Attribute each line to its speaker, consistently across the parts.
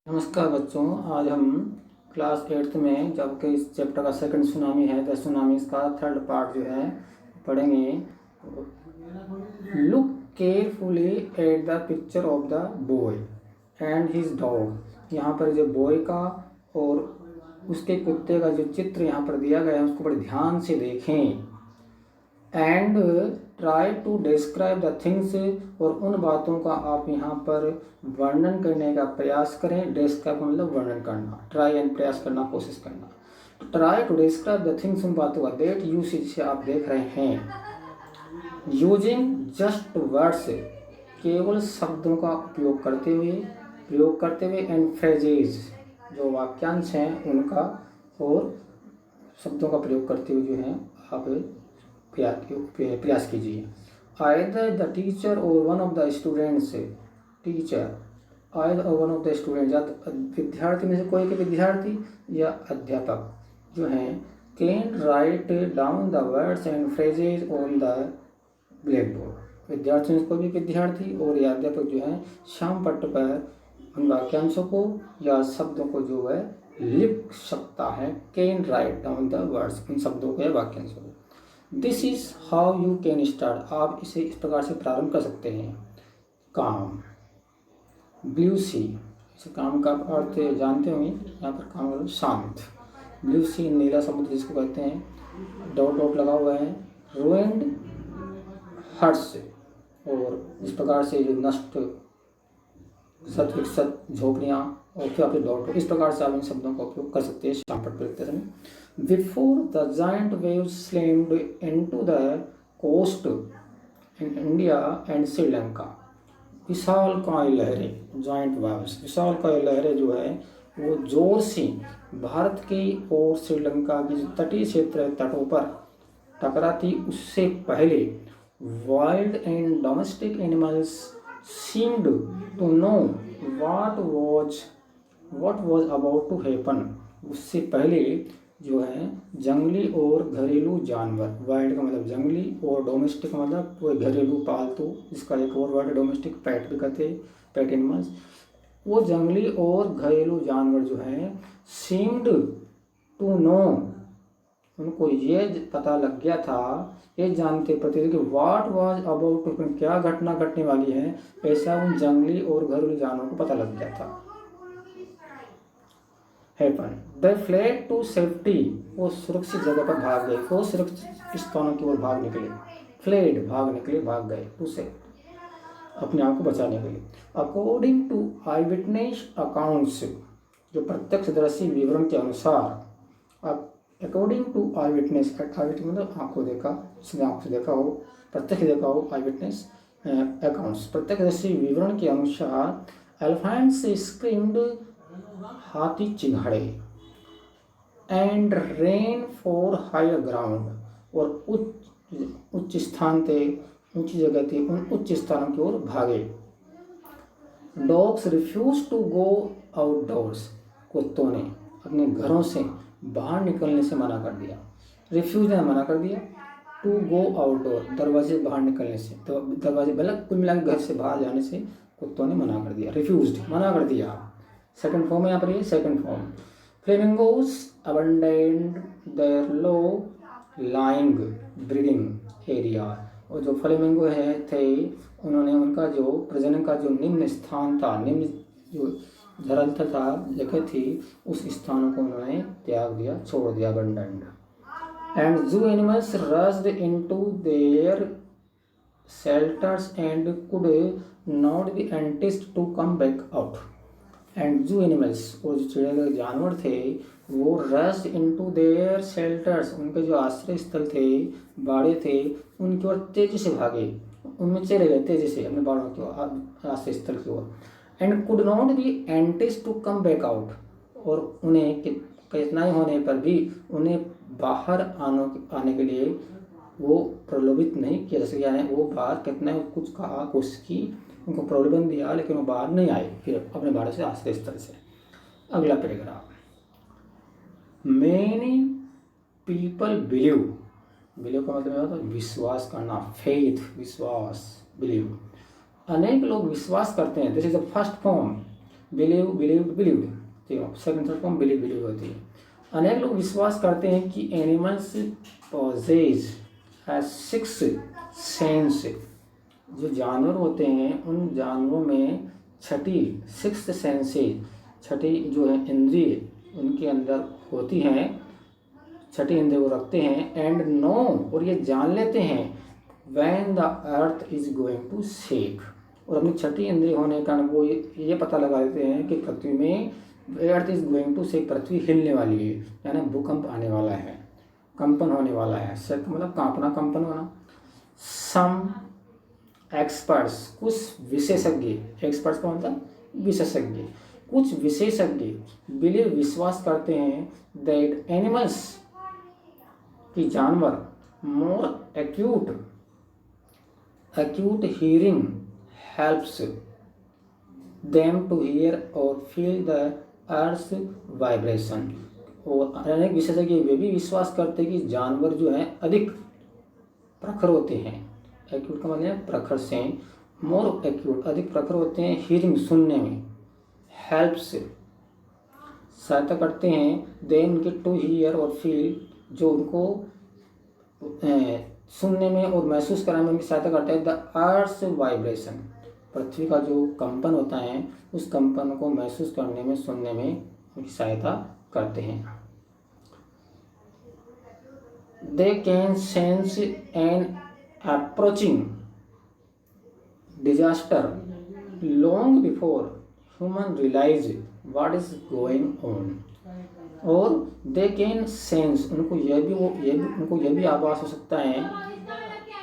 Speaker 1: नमस्कार बच्चों, आज हम क्लास 8th में जबकि इस चैप्टर का सेकंड सुनामी है, द सुनामीज का थर्ड पार्ट जो है पढ़ेंगे। Look carefully at the picture of the boy and his dog. यहाँ पर जो बॉय का और उसके कुत्ते का जो चित्र यहाँ पर दिया गया है उसको बड़े ध्यान से देखें। And try to describe the things, और उन बातों का आप यहाँ पर वर्णन करने का प्रयास करें। डिस्क्राइब मतलब वर्णन करना, ट्राई एंड प्रयास करना, कोशिश करना। Try to describe the things, उन बातों का दैट यू सी, जिसे आप देख रहे हैं। यूजिंग जस्ट वर्ड्स, केवल शब्दों का उपयोग करते हुए, प्रयोग करते हुए। एंड फ्रेजेज, जो वाक्यांश हैं उनका और शब्दों का प्रयोग करते हुए जो है आप प्रयास कीजिए। आइदर द टीचर और one of the students, teacher either और वन ऑफ द स्टूडेंट, या विद्यार्थी में से कोई के विद्यार्थी या अध्यापक जो हैं, can write down the words and phrases on the black board. विद्यार्थी में कोई भी विद्यार्थी और या अध्यापक जो है श्याम पट्ट पर उन वाक्यांशों को या शब्दों को जो है लिख सकता है। Can write down the words, उन शब्दों को या वाक्यांशों को। This is how you can start, आप इसे इस प्रकार से प्रारंभ कर सकते हैं। काम, ब्लू सी, इस काम का अर्थ जानते होंगे। यहाँ पर काम मतलब शांत। ब्लू सी, नीला समुद्र जिसको कहते हैं, डॉट डॉट लगा हुआ है। रुइंड, हर्ष, और इस प्रकार से जो नष्ट, सत विकसत, झोपड़ियाँ, और फिर आपके डॉट, इस प्रकार से आप इन शब्दों का उपयोग कर सकते हैं शाम पट पर लिखते समय। Before the giant waves slammed into the coast in India and Sri Lanka. विशाल काय लहरें, जायंट वेव्स, विशाल काय लहरें जो है वो जोर से भारत के और श्रीलंका की जो तटीय क्षेत्र है तटों पर टकराती, उससे पहले wild and domestic animals seemed to know what was about to happen। उससे पहले जो है जंगली और घरेलू जानवर, वाइल्ड का मतलब जंगली और डोमेस्टिक मतलब कोई घरेलू पालतू, इसका एक और वर्ड डोमेस्टिक, पैट भी कहते हैं, पैट एनिमल्स। वो जंगली और घरेलू जानवर जो है seemed to know, उनको ये पता लग गया था, ये जानते प्रति कि वाट वाज अबाउट टू, क्या घटना घटने वाली है, ऐसा उन जंगली और घरेलू जानवरों को पता लग गया था। Happen, they fled to safety, वो सुरक्षित जगह पर भाग गए, वो सुरक्षित स्थानों की ओर भाग निकले। फ्लेड भाग निकले, भाग गए, टू सेफ्टी अपने आप को बचाने के लिए। According to eyewitness accounts, जो प्रत्यक्षदर्शी विवरण के अनुसार। अकॉर्डिंग टू आई विटनेस, मतलब आंखों देखा, उसने आंखों से देखा हो, प्रत्यक्ष देखा हो, आई विटनेस अकाउंट्स, प्रत्यक्षदर्शी विवरण के अनुसार। एलिफेंट्स स्क्रीम्ड, हाथी चिघाड़े। And ran for higher ground, और उच्च स्थान थे, ऊंची जगह थी, उन उच्च स्थानों की ओर भागे। Dogs refuse to go outdoors, कुत्तों ने अपने घरों से बाहर निकलने से मना कर दिया। रिफ्यूज ने मना कर दिया, टू गो आउटडोर, दरवाजे से बाहर निकलने से, तो दरवाजे मतलब कुल मिला घर से बाहर जाने से कुत्तों ने मना कर दिया। रिफ्यूज, मना कर दिया। सेकंड फॉर्म है यहाँ पर, ये second form. Flamingos abandoned their low lying breeding area, और जो फ्लेमिंगो है थे, उन्होंने उनका जो प्रजनन का जो निम्न स्थान था, निम्न जो धरातल था, जगह थी, उस स्थानों को उन्होंने त्याग दिया, छोड़ दिया, abandoned. And zoo animals rushed into their shelters and could not be enticed to come back out. And zoo animals, और जो चिड़िया जानवर थे, वो रश्ड इनटू देयर शेल्टर्स, उनके जो आश्रय स्थल थे, बाड़े थे, उनकी ओर तेजी से भागे, उनमें चले गए तेजी से अपने बाड़ों की ओर, आश्रय स्थल की ओर। And could not be enticed to come back out, और उन्हें कितना ही होने पर भी उन्हें बाहर आने के लिए वो प्रलोभित नहीं किया जा सका, यानी वो बाहर कितना कुछ कहा, कोशिश की, उनको प्रलोभन दिया, लेकिन वो बाहर नहीं आए फिर अपने बाड़े से, आश्रय स्थल से। अगला paragraph. Many people believe, believe का मतलब होता है विश्वास करना, फेथ, विश्वास, बिलीव। अनेक लोग विश्वास करते हैं। This is the first form, believed, second third form believe होती है। अनेक लोग विश्वास करते हैं कि एनिमल्स पॉजेज ए सिक्स सेंस, जो जानवर होते हैं उन जानवरों में छठी सिक्स सेंसेज, छठी जो है इंद्रिय उनके अंदर होती हैं, छठी इंद्रिय वो रखते हैं। एंड नो, और ये जान लेते हैं, when the earth is going to shake, और अपनी छठी इंद्रिय होने के कारण वो ये पता लगा लेते हैं कि पृथ्वी में earth is going to shake, पृथ्वी हिलने वाली है, यानी भूकंप आने वाला है, कंपन होने वाला है। शेक मतलब कांपना, कंपन होना। सम एक्सपर्ट्स, कुछ विशेषज्ञ, एक्सपर्ट्स का मतलब विशेषज्ञ, कुछ विशेषज्ञ बिलीव विश्वास करते हैं दैट एनिमल्स की जानवर more acute hearing helps them to hear और फील द अर्थ वाइब्रेशन। और अनेक विशेषज्ञ वे भी विश्वास करते हैं कि जानवर जो हैं अधिक प्रखर होते हैं, एक्यूट का मतलब प्रखर से, मोर एक्यूट अधिक प्रखर होते हैं, हियरिंग सुनने में, हेल्प्स सहायता करते हैं, दे उनके टू हियर और फील जो उनको सुनने में और महसूस कराने में भी सहायता करता है। द अर्थ वाइब्रेशन, पृथ्वी का जो कंपन होता है उस कंपन को महसूस करने में, सुनने में उनकी सहायता करते हैं। They can sense an approaching disaster long before human realize what is going on। और they can sense, उनको यह भी आभास हो सकता है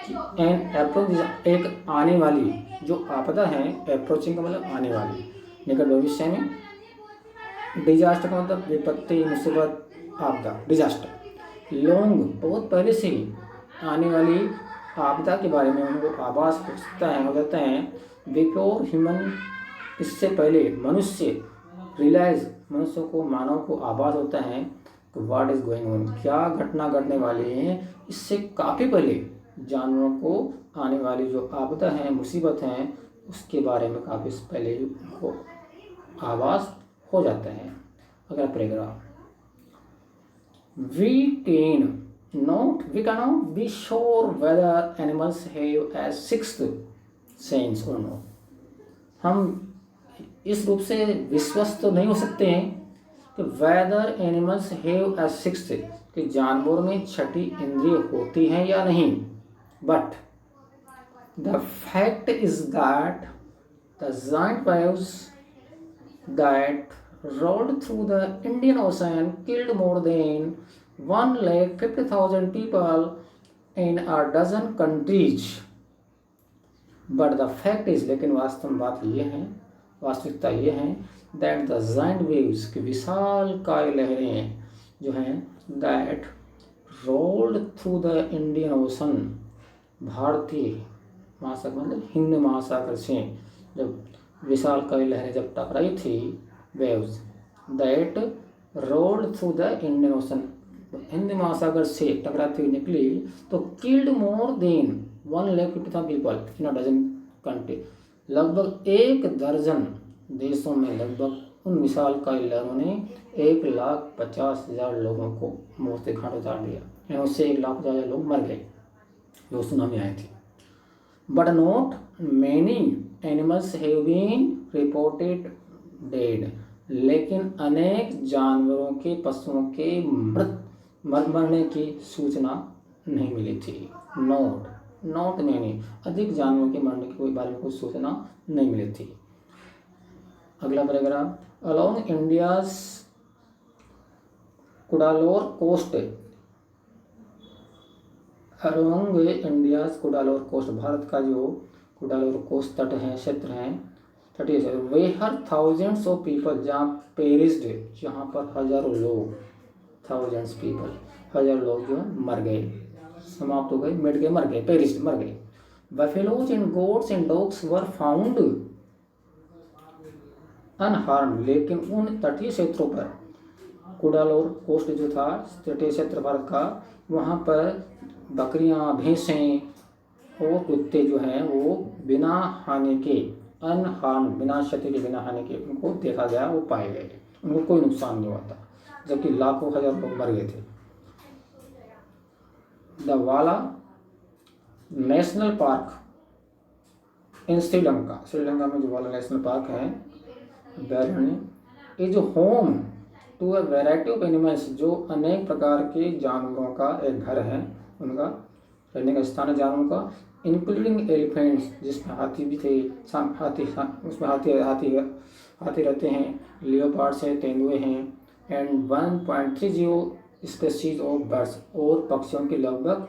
Speaker 1: कि एन अप्रोच, एक आने वाली जो आपदा है, अप्रोचिंग का मतलब आने वाली, निकट भविष्य में, डिजास्टर का मतलब विपत्ति, मुसीबत, आपदा, डिजास्टर, लॉन्ग बहुत पहले से ही आने वाली आपदा के बारे में उनको आभास हो सकता है, हो जाता है। बिफोर ह्यूमन, इससे पहले मनुष्य, रियलाइज, मनुष्य को, मानव को आभास होता है कि व्हाट इज गोइंग ऑन, क्या घटना घटने वाली है, इससे काफ़ी पहले जानवरों को आने वाली जो आपदा है, मुसीबत है, उसके बारे में काफ़ी पहले उनको आभास हो जाता है। अगला paragraph, we cannot be sure whether animals have a sixth sense or not। हम इस रूप से विश्वस्त तो नहीं हो सकते हैं कि whether animals have a sixth, कि जानवरों में छठी इंद्रिय होती हैं या नहीं, but the fact is that the giant waves that rolled through the Indian Ocean killed more than 1,50,000 people in a dozen countries। But the fact is, लेकिन वास्तव में बात ये है, वास्तविकता ये है, that the giant waves, कि विशालकाय लहरें जो हैं, that rolled through the Indian Ocean, भारतीय महासागर मतलब हिंद महासागर से जब विशालकाय लहरें जब टकराई थी, waves that rolled through the Indian Ocean, Hind महासागर से टकराती हुई निकली, तो killed more than 1,50,000 people in a dozen country, लगभग 1 दर्जन देशों में लगभग उन विशालकाय लहरों ने 1,50,000 लोगों को मौत के घाट उतार दिया, यानी उससे 1,50,000 लोग मर गए जो सुनामी आई थी। But not many animals have been reported dead, लेकिन अनेक जानवरों के, पशुओं के मरने की सूचना नहीं मिली थी। नॉट मैनी, अधिक जानवरों के मरने के बारे में कोई सूचना नहीं मिली थी। अगला paragraph, along India's Cuddalore coast, along India's Cuddalore coast, भारत का जो कुडालोर कोस्ट तट है, क्षेत्र है, तटीय क्षेत्र, वेयर थाउजेंड्स ऑफ पीपल, जहाँ पेरिस्ड, जहाँ पर हजारों लोग, थाउजेंड्स पीपल, हजार लोग जो मर गए, समाप्त हो गए, मिट गए, मर गए, पेरिस्ड, मर गए। Buffaloes and goats and dogs were found unharmed, लेकिन उन तटीय क्षेत्रों पर, कुडालोर कोस्ट जो था तटीय क्षेत्र भारत का, वहाँ पर बकरियाँ, भैंसें और कुत्ते जो हैं वो बिना हानि के अनहार्म, बिना क्षति के बिना हानि के उनको देखा गया, वो पाए गए, उनको कोई नुकसान नहीं हुआ था, जबकि लाखों हजार लोग मर गए थे। The Yala national park in Sri Lanka, Sri Lanka में जो वाला नेशनल पार्क है अभयारण्य, is home to a variety of animals, जो अनेक प्रकार के जानवरों का एक घर है, उनका रहने का स्थान है जानवरों का, इंक्लूडिंग एलिफेंट्स, जिसमें हाथी भी थे, उसमें हाथी रहते हैं, लियोपार्ड्स है, तेंदुए हैं, एंड 1.30 स्पेसीज ऑफ बर्ड्स, और पक्षियों की लगभग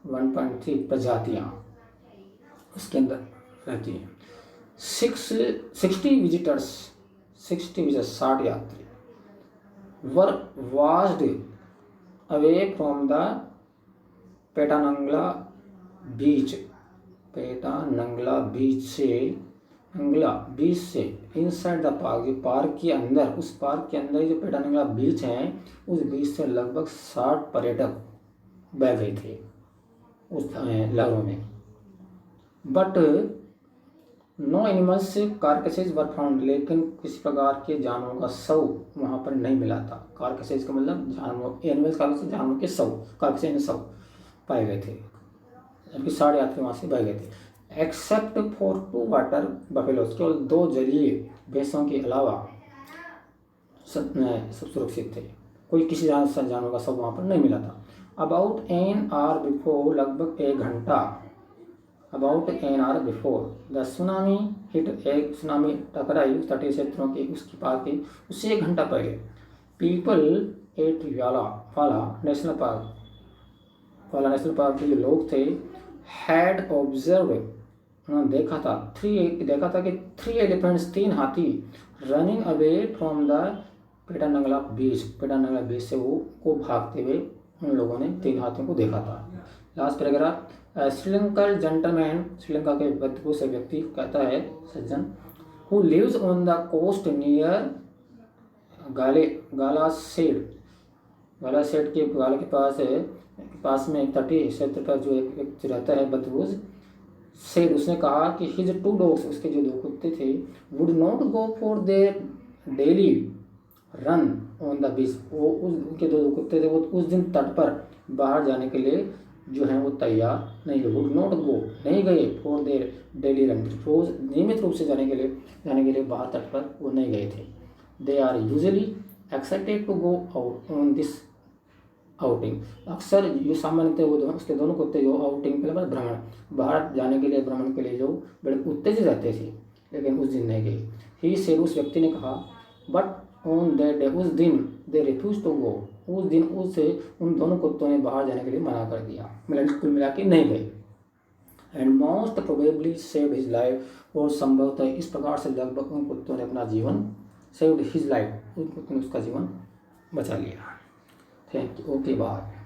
Speaker 1: 1.3 प्रजातियाँ उसके अंदर रहती हैं। 60 विजिटर्स, 60 यात्री वर वास्ड अवे फ्रॉम द पेटानंगला बीच, पेटानंगला बीच से इनसाइड द पार्क, जो पार्क के अंदर, उस पार्क के अंदर जो पेटानंगला बीच है, उस बीच से लगभग 60 पर्यटक बह गए थे उस लहरों में। But no animals carcasses were found, लेकिन किसी प्रकार के जानवरों का शव वहाँ पर नहीं मिला था। कार्कसेज का मतलब जानवर, एनिमल्स कार्कसेज जानवरों के शव, कार्कसेज शव पाए गए थे, जबकि 60 यात्री वहाँ से बह गए थे। एक्सेप्ट फॉर 2 वाटर बफेलोज, केवल 2 जलीय भैंसों के अलावा सब सुरक्षित थे, कोई किसी जानवर का शव वहाँ पर नहीं मिला था। अबाउट एन आवर बिफोर, लगभग 1 घंटा, about an hour before the tsunami hit, एक सुनामी टकराई तटीय क्षेत्रों के उसके पास की, उससे 1 घंटा पहले पीपल एट वाला नेशनल पार्क के जो लोग थे, हैड ऑब्जर्व, उन्होंने देखा था कि 3 एलिफेंट्स, 3 हाथी, रनिंग अवे फ्रॉम द पेटानंगला बीच से वो भागते हुए उन लोगों ने 3 हाथियों को देखा था। Last paragraph, Sri Lankan gentleman, Sri Lanka के बदबू से व्यक्ति कहता है, सज्जन, who lives on the coast near गालासेट के गाले के पास में एक तटीय क्षेत्र पर जो एक व्यक्ति रहता है, बदबूज सेड, उसने कहा कि हिज 2 डॉग्स, उसके जो 2 कुत्ते थे, would not go for their daily run on the beach, वो उनके 2 कुत्ते थे, वो उस दिन तट पर बाहर जाने के लिए जो है वो तैयार नहीं हुए, वुड नॉट गो, नहीं गए, फॉर देयर डेली रन, रोज नियमित रूप से जाने के लिए बाहर तट पर वो नहीं गए थे। They are usually excited to go out on this outing, अक्सर जो सामान्यतः वो उसके दोनों कुत्ते जो आउटिंग पे भ्रमण, बाहर जाने के लिए, भ्रमण के लिए जो बड़े उत्तेजित रहते थे, लेकिन उस दिन नहीं गए। ही से उस व्यक्ति ने कहा, बट ऑन दैट डे, उस दिन, दे रिफ्यूज टू गो, उस दिन उन दोनों कुत्तों ने बाहर जाने के लिए मना कर दिया, कुल मिला के नहीं गए। And most probably saved his life, और संभवतः इस प्रकार से लगभग उन कुत्तों ने अपना जीवन, सेव्ड हिज लाइफ, उन कुत्तों ने उसका जीवन बचा लिया। Thank you, okay, bye.